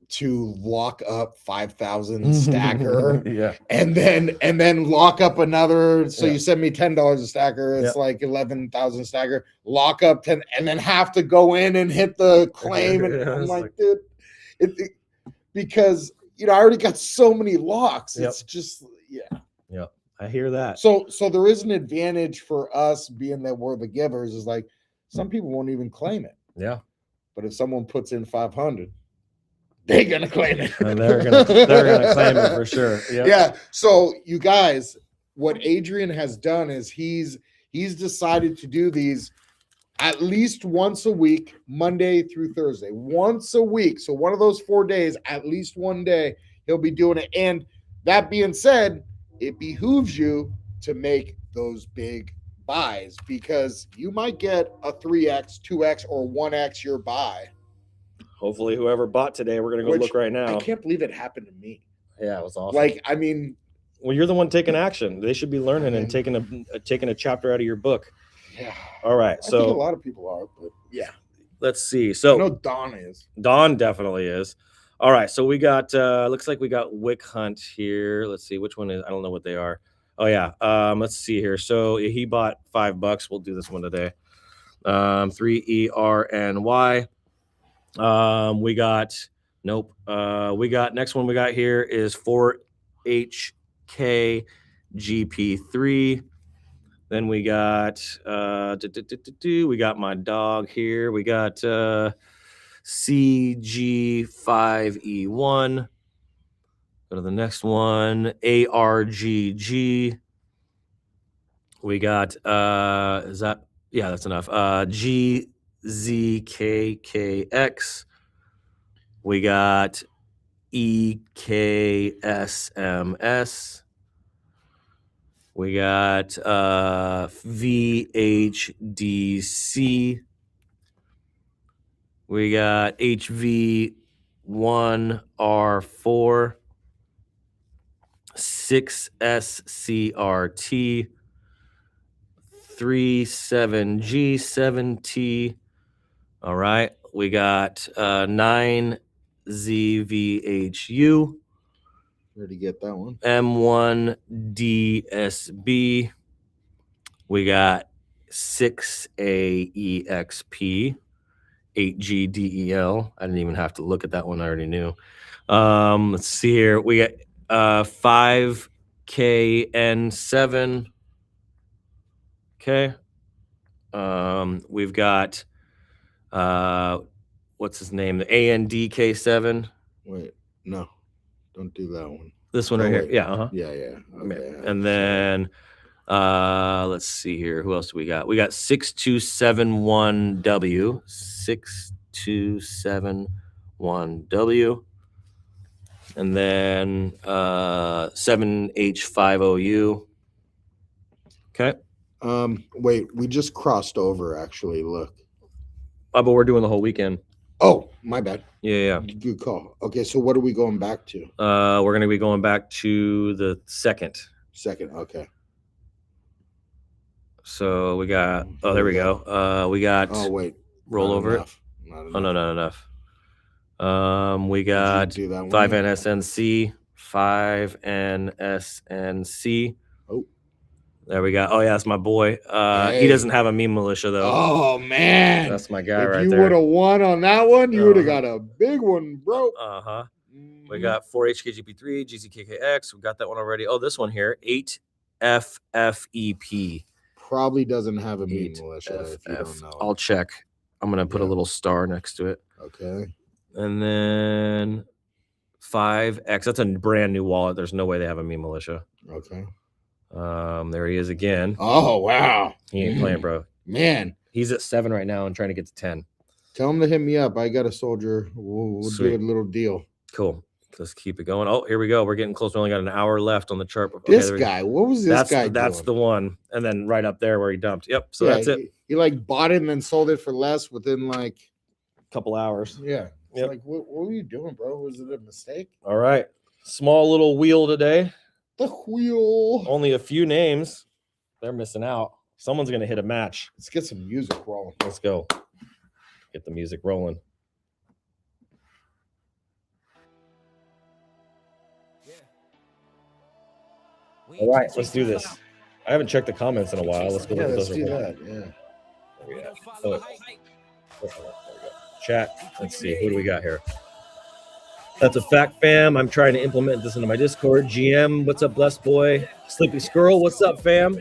to lock up 5,000 stacker, yeah, and then lock up another. So you send me $10 a stacker, it's like 11,000 stacker. Lock up 10, and then have to go in and hit the claim. And I'm like, dude, because I already got so many locks. It's just yeah. I hear that. So there is an advantage for us being that we're the givers. Is like some people won't even claim it. Yeah, but if someone puts in 500. They're gonna claim it. And they're gonna claim it for sure. Yep. Yeah. So you guys, what Adrian has done is he's decided to do these at least once a week, Monday through Thursday, once a week. So one of those 4 days, at least one day, he'll be doing it. And that being said, it behooves you to make those big buys because you might get a 3x, 2x, or 1x your buy. Hopefully, whoever bought today, we're gonna go look right now. I can't believe it happened to me. Yeah, it was awesome. Like, I mean, well, you're the one taking action. They should be learning and taking a chapter out of your book. Yeah. All right. I think a lot of people are, but yeah. Let's see. So I know Don is. Don definitely is. All right. So we got. Looks like we got Wick Hunt here. Let's see which one is. I don't know what they are. Oh yeah. Let's see here. So he bought $5. We'll do this one today. 3ERNY. We got next one we got here is 4HKGP3. Then we got we got my dog here. We got CG5E1. Go to the next one, ARGG. We got that's enough. GZKKX. We got EKSMS. We got VHDC. We got HV1R4. 6SCRT. 37G7T. All right. We got 9ZVHU. Where'd you get that one? M1DSB. We got 6AEXP. 8GDEL. I didn't even have to look at that one. I already knew. Let's see here. We got 5KN7. Okay. We've got what's his name? The ANDK7. Wait, no, don't do that one. This one right here. Yeah. Yeah. Okay. And then let's see here. Who else do we got? We got 6271W. 6271W. And then 7H5OU. Okay. Wait, we just crossed over actually. Look. Oh, but we're doing the whole weekend. Oh, my bad. Yeah. Good call. Okay, so what are we going back to? We're going to be going back to the second. Second, okay. So we got, oh, there we go. We got, Oh, wait. roll Not over enough. Not enough. Oh, no, not enough. We Did you got do that one? 5NSNC, 5NSNC. Oh. There we go. Oh, yeah, that's my boy. Hey. He doesn't have a meme militia, though. Oh, man. That's my guy if right you there. would have won on that one, you would have got a big one, bro. Uh-huh. We got 4HKGP3, GZKKX. We got that one already. Oh, this one here, 8FFEP. Probably doesn't have a meme militia if you don't know. I'll check. I'm going to put a little star next to it. Okay. And then 5X. That's a brand new wallet. There's no way they have a meme militia. Okay. There he is again. Oh, wow. He ain't playing, bro. Man. He's at 7 right now and trying to get to 10. Tell him to hit me up. I got a soldier. We'll do a little deal. Cool. Let's keep it going. Oh, here we go. We're getting close. We only got an hour left on the chart. Okay, This guy. What was this guy That's doing? the one. And then right up there where he dumped. Yep. So Yeah, that's it. He like bought it and then sold it for less within like A couple hours. yeah. It's Yep. like what were you doing, bro? Was it a mistake? All right. Small little wheel today. The wheel. Only a few names. They're missing out. Someone's going to hit a match. Let's get some music rolling. Let's go. Get the music rolling. All right, let's do this. I haven't checked the comments in a while. Let's go look at let's those. do real that. quick. Yeah. There we go. Oh, there we go. Chat. Let's see. Who do we got here? That's a fact, fam. I'm trying to implement this into my Discord. GM, what's up, blessed boy? Sleepy Squirrel, what's up, fam?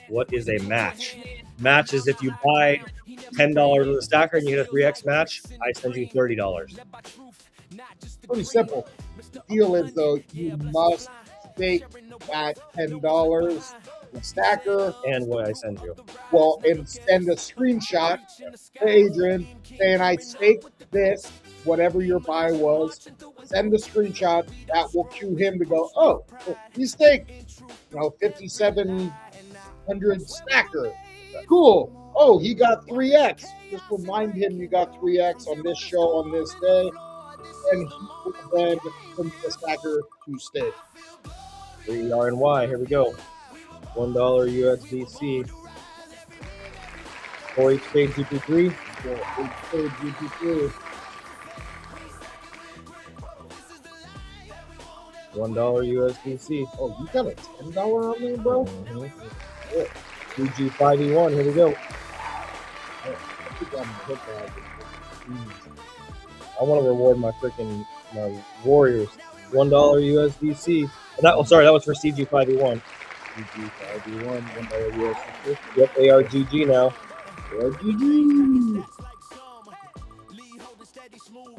What is a match? Match is if you buy $10 with a stacker and you hit a 3x match, I send you $30. Pretty simple. The deal is though, you must stake at $10 a stacker. And what I send you. Well, and send a screenshot to Adrian saying I staked this, whatever your buy was. Send the screenshot. That will cue him to go, oh, he staked, 5,700 stacker. Cool. Oh, he got 3x. Just remind him you got 3x on this show on this day. And he will then send the stacker to stake. 3RNY, here we go. $1 USDC. 4HK GP3. GP3. $1 USDC. Oh, you got a $10 on there, bro? Yeah. DG5E1, here we go. I want to reward my freaking Warriors. $1 USDC. That was for CG5E1. CG5E1, $1 USDC. Yep, ARGG now. ARGG.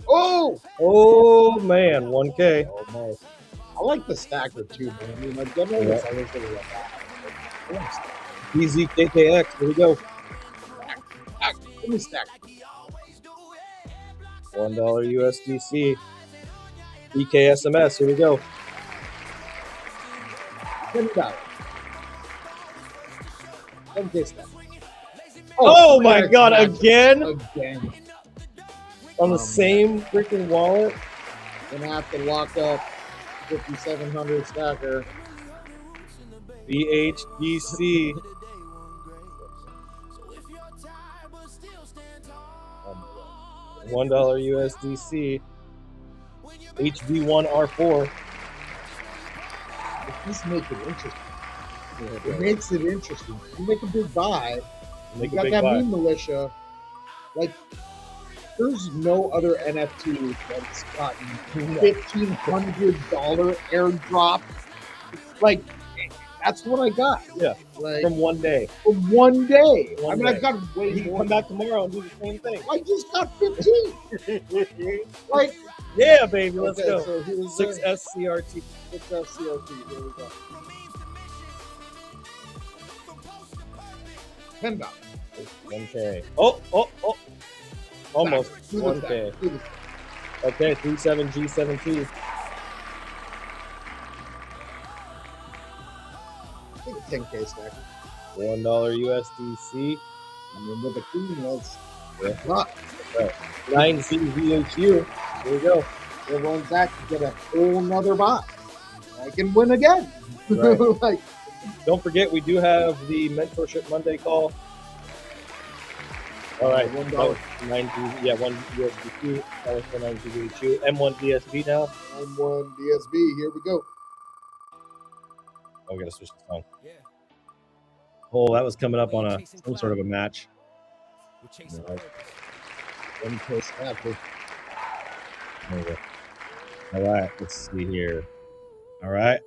Oh man, 1K. Almost. I like the stacker too, man. I mean, like, demo was always going to BZKKX, here we go. Give me stack. $1 USDC. EKSMS, here we go. $10. $10K stack. Oh my god, match. again? Again. On the same freaking wallet? Gonna have to lock up 5,700 stacker. BHDC. $1 USDC. HV1R4. Just make it interesting. It makes it interesting. You make a big buy. You got that meme militia. Like, there's no other NFT that's gotten $1,500 airdrop. Like, that's what I got. Yeah. Like, From one day. from one day. One I mean, day. I've got way You can more. come back tomorrow and do the same thing. I just got 15. Like, Yeah, baby, let's okay, go. So here's 6SCRT. 6FCRT. Here we go. $10. 1K. Oh. Almost Do the 1K. stack. Do the stack. Okay, 37G17. think 10K stack. $1 USDC. I mean, with the queen, that's Yeah. not. 9 CVHU. Here we go. Everyone's that to get a whole nother bot. I can win again. Right. Like, Don't forget, we do have the Mentorship Monday call. All right. $1. That was 9 yeah, 1 USDC. That was for 9 CVHU. M1 DSB now. M1 DSB. Here we go. Oh, we got to switch the song. Oh, that was coming up on some sort of a match. All right. 1K stacker. There we go. All right, let's see here. All right,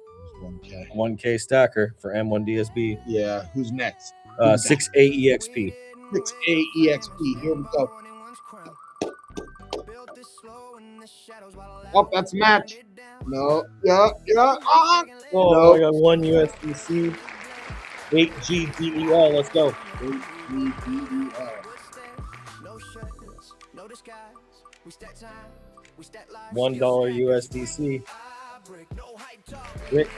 1K. 1K stacker for M1 DSB. Yeah. Who's next? 6A EXP. 6A EXP. Here we go. Oh, that's a match. No. Yeah. Ah. Oh, No. I got 1 USDC. 8GDEL. Let's go. $1 USDC. Rick.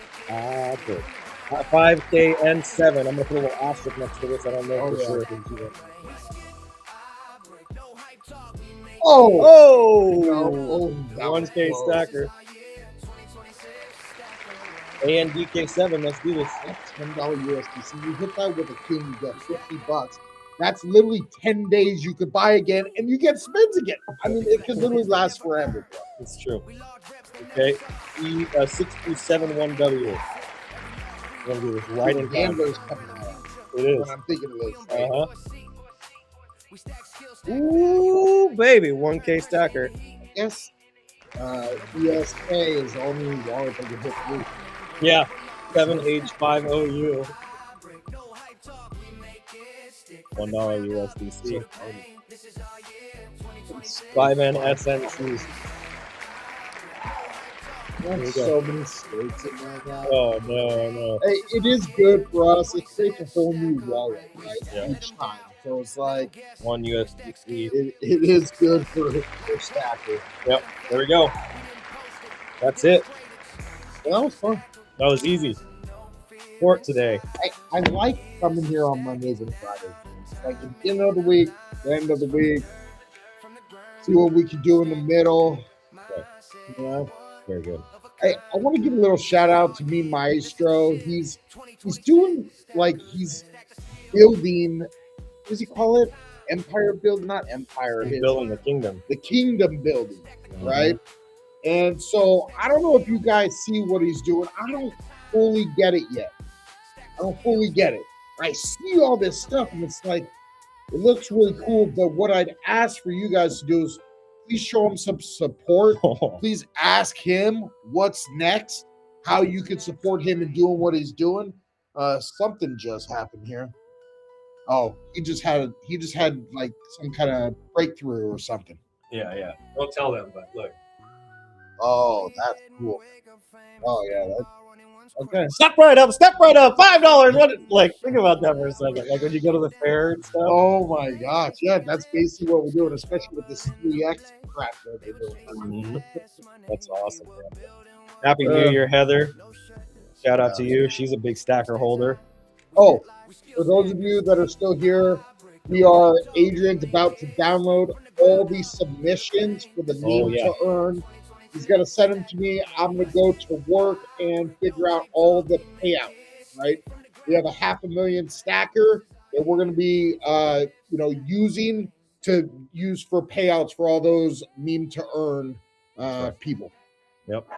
Brick. 5K N7. I'm gonna put a little asterisk next to this. I don't know Oh, for yeah. sure. Oh. Oh, No. Oh, 1K stacker. ANDK7. Let's do this. That's $10 USDC. You hit that with a king, you get $50. That's literally 10 days you could buy again, and you get spins again. I mean, it could literally last forever. Bro. It's true. Okay. 6271W. We're gonna do this right in time. Handler's coming out. It is. When I'm thinking of this. Right? Ooh, baby, 1K stacker. Yes. ESK is the only wallet that can hit through. Yeah, 7H50U. $1 USDC. 5N SNCs. There's so many states in there now. Oh no. Hey, it is good for us. It creates a whole new wallet, right? Yeah. Each time. So it's like 1 USDC. it is good for stacker. Yep, there we go. That's it. That was fun. That was easy. Sport today. I like coming here on Mondays and Fridays. Like at the end of the week, the end of the week, see what we can do in the middle. Okay. You know? Very good. I want to give a little shout out to me, Maestro. He's doing like he's building. What does he call it? Empire build, not empire. He's building the kingdom. The kingdom building, right? And so I don't know if you guys see what he's doing. I don't fully get it yet. I don't fully get it. I see all this stuff, and it's like it looks really cool. But what I'd ask for you guys to do is please show him some support. Please ask him what's next, how you could support him in doing what he's doing. Something just happened here. Oh, he just had like some kind of breakthrough or something. Yeah. Don't tell them, but look. Oh, that's cool. Oh yeah, that's okay. Step right up, $5. What? Like, think about that for a second. Like when you go to the fair and stuff. Oh my gosh, yeah, that's basically what we're doing, especially with this 3X crap that they're doing. Mhm. That's awesome, bro. Happy New Year, Heather. Shout out to you. She's a big stacker holder. Oh, for those of you that are still here, Adrian's about to download all these submissions for the meme to earn. He's going to send them to me. I'm going to go to work and figure out all the payouts, right? We have a 500,000 stacker that we're going to be, using for payouts for all those meme to earn people. Yep.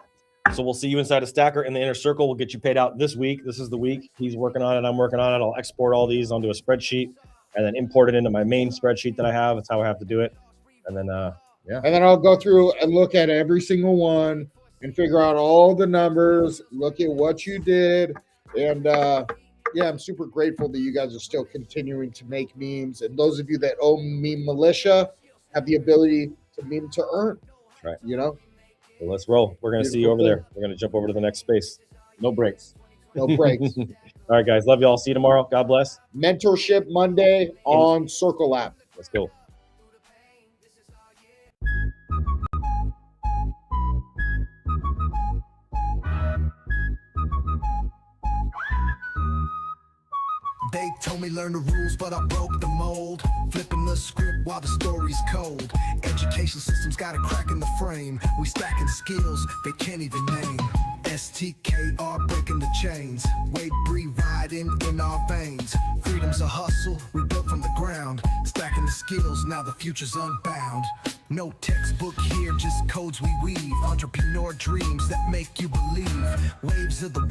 So we'll see you inside a stacker in the inner circle. We'll get you paid out this week. This is the week. He's working on it. I'm working on it. I'll export all these onto a spreadsheet and then import it into my main spreadsheet that I have. That's how I have to do it. And then, And then I'll go through and look at every single one and figure out all the numbers, look at what you did. And I'm super grateful that you guys are still continuing to make memes. And those of you that own Meme Militia have the ability to meme to earn. That's right. You know? So let's roll. We're going to see you over there. We're going to jump over to the next space. No breaks. No breaks. All right, guys. Love you all. See you tomorrow. God bless. Mentorship Monday on Circle App. Let's go. They told me learn the rules, but I broke the mold. Flipping the script while the story's cold. Education system's got a crack in the frame. We stacking skills they can't even name. STKR breaking the chains. Weight breathe riding in our veins. Freedom's a hustle, we built from the ground. Stacking the skills, now the future's unbound. No textbook here, just codes we weave. Entrepreneur dreams that make you believe. Waves of the